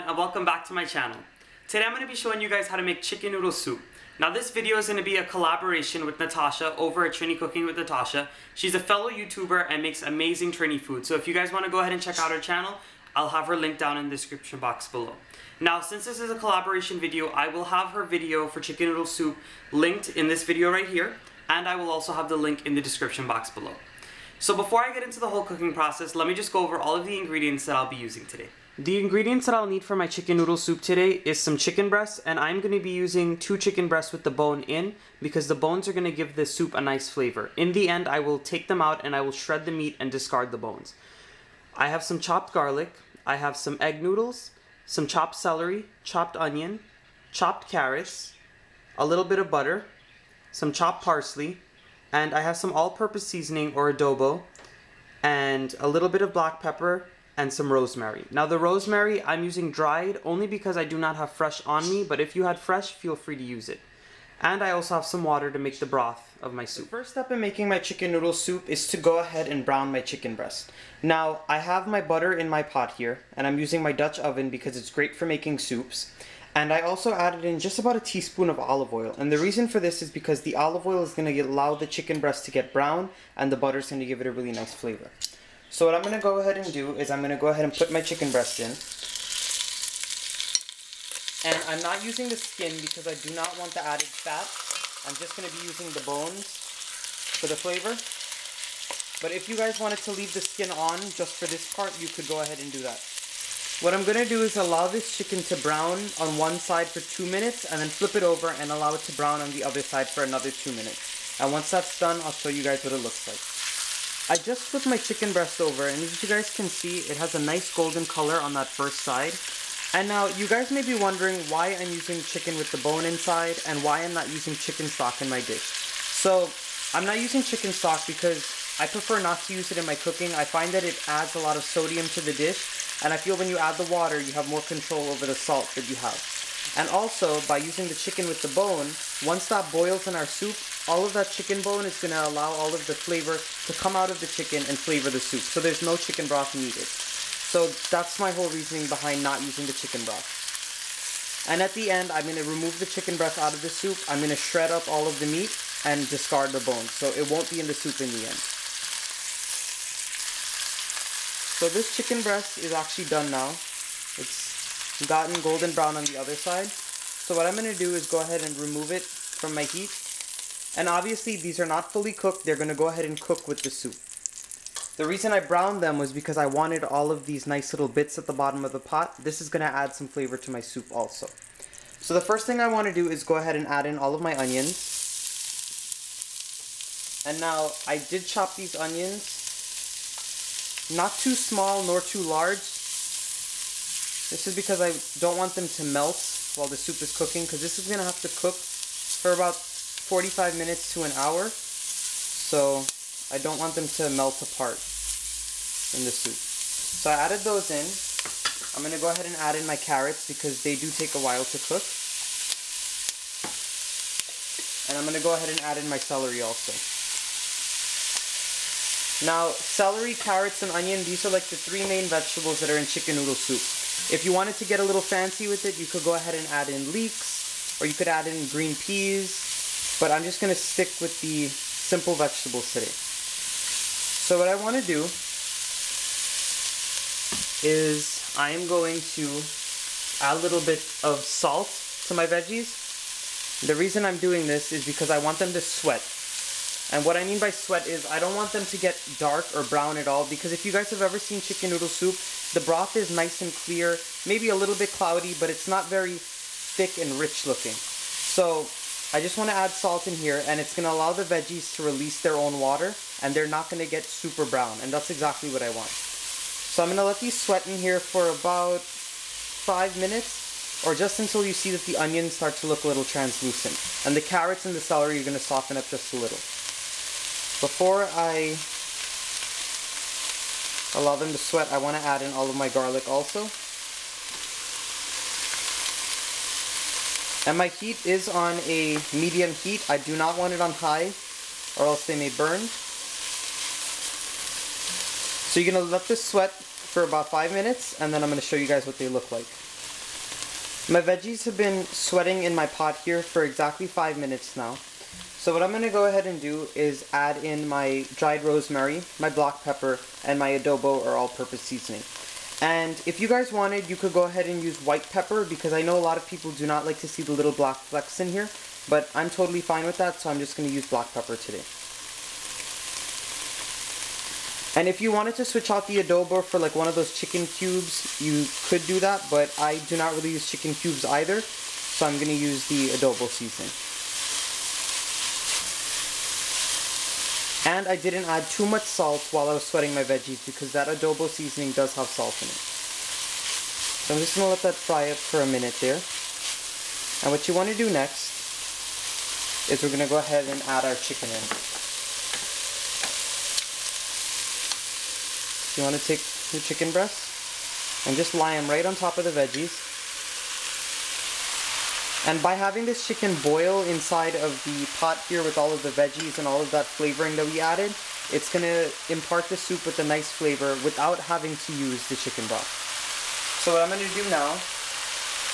and welcome back to my channel. Today I'm going to be showing you guys how to make chicken noodle soup. Now this video is going to be a collaboration with Natasha over at Trini Cooking with Natasha. She's a fellow YouTuber and makes amazing Trini food. So if you guys want to go ahead and check out her channel, I'll have her link down in the description box below. Now since this is a collaboration video, I will have her video for chicken noodle soup linked in this video right here, and I will also have the link in the description box below. So before I get into the whole cooking process, let me just go over all of the ingredients that I'll be using today. The ingredients that I'll need for my chicken noodle soup today is some chicken breasts, and I'm going to be using 2 chicken breasts with the bone in because the bones are going to give the soup a nice flavor. In the end, I will take them out and I will shred the meat and discard the bones. I have some chopped garlic, I have some egg noodles, some chopped celery, chopped onion, chopped carrots, a little bit of butter, some chopped parsley, and I have some all-purpose seasoning or adobo, and a little bit of black pepper, and some rosemary. Now the rosemary I'm using dried only because I do not have fresh on me, but if you had fresh, feel free to use it. And I also have some water to make the broth of my soup. The first step in making my chicken noodle soup is to go ahead and brown my chicken breast. Now I have my butter in my pot here, and I'm using my Dutch oven because it's great for making soups. And I also added in just about a teaspoon of olive oil. And the reason for this is because the olive oil is going to allow the chicken breast to get brown, and the butter is going to give it a really nice flavor. So what I'm going to go ahead and do is I'm going to go ahead and put my chicken breast in. And I'm not using the skin because I do not want the added fat. I'm just going to be using the bones for the flavor. But if you guys wanted to leave the skin on just for this part, you could go ahead and do that. What I'm going to do is allow this chicken to brown on one side for 2 minutes and then flip it over and allow it to brown on the other side for another 2 minutes. And once that's done, I'll show you guys what it looks like. I just flipped my chicken breast over, and as you guys can see, it has a nice golden color on that first side. And now you guys may be wondering why I'm using chicken with the bone inside and why I'm not using chicken stock in my dish. So I'm not using chicken stock because I prefer not to use it in my cooking. I find that it adds a lot of sodium to the dish, and I feel when you add the water, you have more control over the salt that you have. And also, by using the chicken with the bone, once that boils in our soup, all of that chicken bone is going to allow all of the flavor to come out of the chicken and flavor the soup. So there's no chicken broth needed. So that's my whole reasoning behind not using the chicken broth. And at the end, I'm going to remove the chicken breast out of the soup. I'm going to shred up all of the meat and discard the bones. So it won't be in the soup in the end. So this chicken breast is actually done now. It's gotten golden brown on the other side. So what I'm going to do is go ahead and remove it from my heat. And obviously these are not fully cooked. They're going to go ahead and cook with the soup. The reason I browned them was because I wanted all of these nice little bits at the bottom of the pot. This is going to add some flavor to my soup also. So the first thing I want to do is go ahead and add in all of my onions. And now I did chop these onions. Not too small nor too large. This is because I don't want them to melt while the soup is cooking, because this is going to have to cook for about 45 minutes to an hour. So I don't want them to melt apart in the soup. So I added those in. I'm going to go ahead and add in my carrots because they do take a while to cook. And I'm going to go ahead and add in my celery also. Now, celery, carrots, and onion, these are like the 3 main vegetables that are in chicken noodle soup. If you wanted to get a little fancy with it, you could go ahead and add in leeks, or you could add in green peas, but I'm just going to stick with the simple vegetables today. So what I want to do is I am going to add a little bit of salt to my veggies. The reason I'm doing this is because I want them to sweat. And what I mean by sweat is I don't want them to get dark or brown at all, because if you guys have ever seen chicken noodle soup, the broth is nice and clear, maybe a little bit cloudy, but it's not very thick and rich looking. So I just want to add salt in here, and it's going to allow the veggies to release their own water, and they're not going to get super brown, and that's exactly what I want. So I'm going to let these sweat in here for about 5 minutes, or just until you see that the onions start to look a little translucent. And the carrots and the celery are going to soften up just a little. Before I allow them to sweat, I want to add in all of my garlic also. And my heat is on a medium heat. I do not want it on high, or else they may burn. So you're going to let this sweat for about 5 minutes, and then I'm going to show you guys what they look like. My veggies have been sweating in my pot here for exactly 5 minutes now. So what I'm going to go ahead and do is add in my dried rosemary, my black pepper, and my adobo or all-purpose seasoning. And if you guys wanted, you could go ahead and use white pepper, because I know a lot of people do not like to see the little black flecks in here, but I'm totally fine with that, so I'm just going to use black pepper today. And if you wanted to switch out the adobo for like one of those chicken cubes, you could do that, but I do not really use chicken cubes either, so I'm going to use the adobo seasoning. And I didn't add too much salt while I was sweating my veggies, because that adobo seasoning does have salt in it. So I'm just going to let that fry up for a minute there. And what you want to do next is we're going to go ahead and add our chicken in. You want to take your chicken breasts and just lie them right on top of the veggies. And by having this chicken boil inside of the pot here with all of the veggies and all of that flavoring that we added, it's going to impart the soup with a nice flavor without having to use the chicken broth. So what I'm going to do now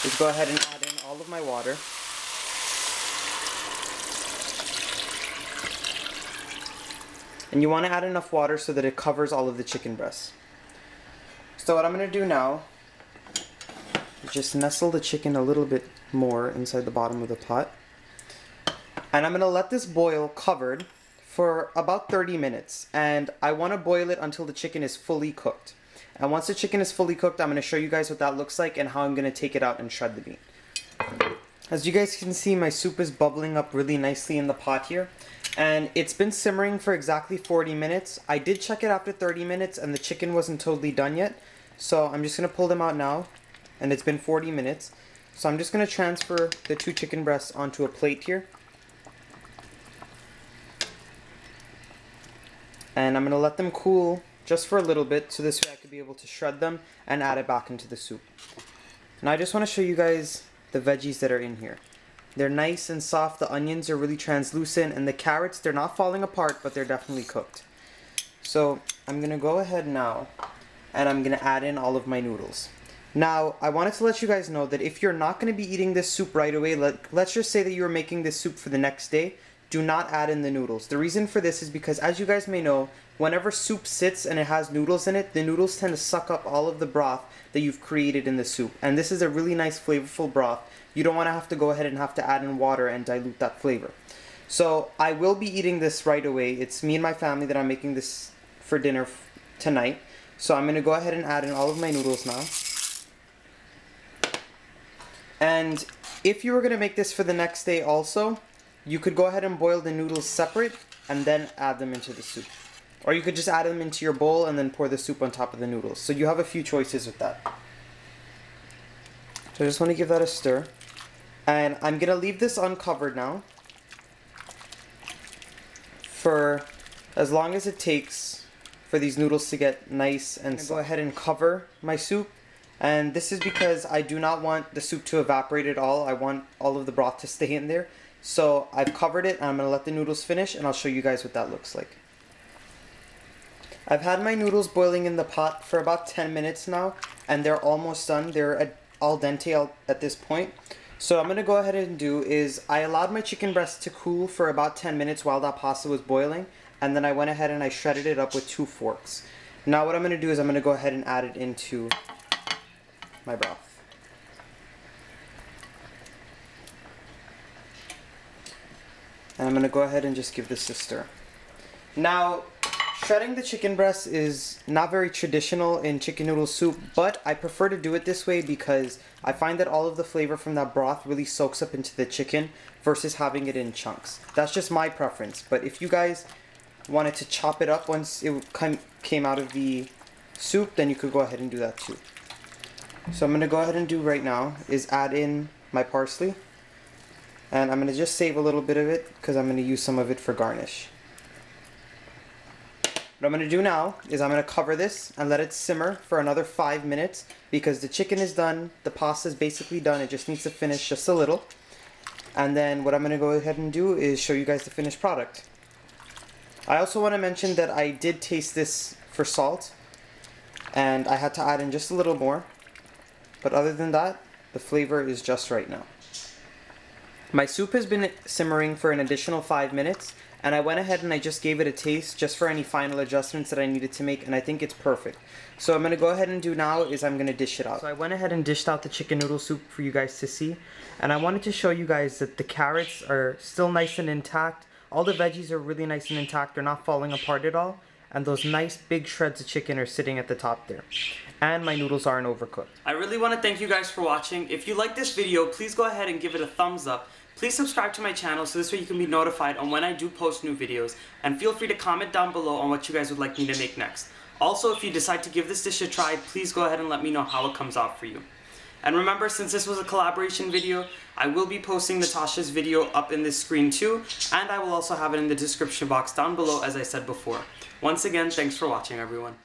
is go ahead and add in all of my water. And you want to add enough water so that it covers all of the chicken breasts. So what I'm going to do now is just nestle the chicken a little bit more inside the bottom of the pot. And I'm going to let this boil covered for about 30 minutes. And I want to boil it until the chicken is fully cooked. And once the chicken is fully cooked, I'm going to show you guys what that looks like and how I'm going to take it out and shred the meat. As you guys can see, my soup is bubbling up really nicely in the pot here. And it's been simmering for exactly 40 minutes. I did check it after 30 minutes and the chicken wasn't totally done yet. So I'm just going to pull them out now. And it's been 40 minutes. So I'm just going to transfer the 2 chicken breasts onto a plate here. And I'm going to let them cool just for a little bit, so this way I could be able to shred them and add it back into the soup. Now I just want to show you guys the veggies that are in here. They're nice and soft, the onions are really translucent, and the carrots, they're not falling apart, but they're definitely cooked. So I'm going to go ahead now and I'm going to add in all of my noodles. Now, I wanted to let you guys know that if you're not going to be eating this soup right away, let's just say that you're making this soup for the next day, do not add in the noodles. The reason for this is because, as you guys may know, whenever soup sits and it has noodles in it, the noodles tend to suck up all of the broth that you've created in the soup. And this is a really nice flavorful broth. You don't want to have to go ahead and have to add in water and dilute that flavor. So I will be eating this right away. It's me and my family that I'm making this for dinner tonight. So I'm going to go ahead and add in all of my noodles now. And if you were going to make this for the next day also, you could go ahead and boil the noodles separate and then add them into the soup. Or you could just add them into your bowl and then pour the soup on top of the noodles. So you have a few choices with that. So I just want to give that a stir. And I'm going to leave this uncovered now for as long as it takes for these noodles to get nice and soft. Go ahead and cover my soup. And this is because I do not want the soup to evaporate at all. I want all of the broth to stay in there. So I've covered it and I'm going to let the noodles finish and I'll show you guys what that looks like. I've had my noodles boiling in the pot for about 10 minutes now and they're almost done. They're al dente at this point. So what I'm going to go ahead and do is I allowed my chicken breast to cool for about 10 minutes while that pasta was boiling, and then I went ahead and I shredded it up with 2 forks. Now what I'm going to do is I'm going to go ahead and add it into my broth. And I'm going to go ahead and just give this a stir. Now, shredding the chicken breast is not very traditional in chicken noodle soup, but I prefer to do it this way because I find that all of the flavor from that broth really soaks up into the chicken versus having it in chunks. That's just my preference, but if you guys wanted to chop it up once it came out of the soup, then you could go ahead and do that too. So I'm going to go ahead and do right now is add in my parsley, and I'm going to just save a little bit of it because I'm going to use some of it for garnish. What I'm going to do now is I'm going to cover this and let it simmer for another 5 minutes because the chicken is done, the pasta is basically done, it just needs to finish just a little. And then what I'm going to go ahead and do is show you guys the finished product. I also want to mention that I did taste this for salt and I had to add in just a little more. But other than that, The flavor is just right now. My soup has been simmering for an additional 5 minutes, and I went ahead and I just gave it a taste just for any final adjustments that I needed to make, and I think it's perfect. So what I'm going to go ahead and do now is I'm going to dish it out. So I went ahead and dished out the chicken noodle soup for you guys to see, and I wanted to show you guys that the carrots are still nice and intact. All the veggies are really nice and intact. They're not falling apart at all. And those nice big shreds of chicken are sitting at the top there. And my noodles aren't overcooked. I really want to thank you guys for watching. If you like this video, please go ahead and give it a thumbs up. Please subscribe to my channel so this way you can be notified on when I do post new videos. And feel free to comment down below on what you guys would like me to make next. Also, if you decide to give this dish a try, please go ahead and let me know how it comes out for you. And remember, since this was a collaboration video, I will be posting Natasha's video up in this screen too, and I will also have it in the description box down below as I said before. Once again, thanks for watching everyone.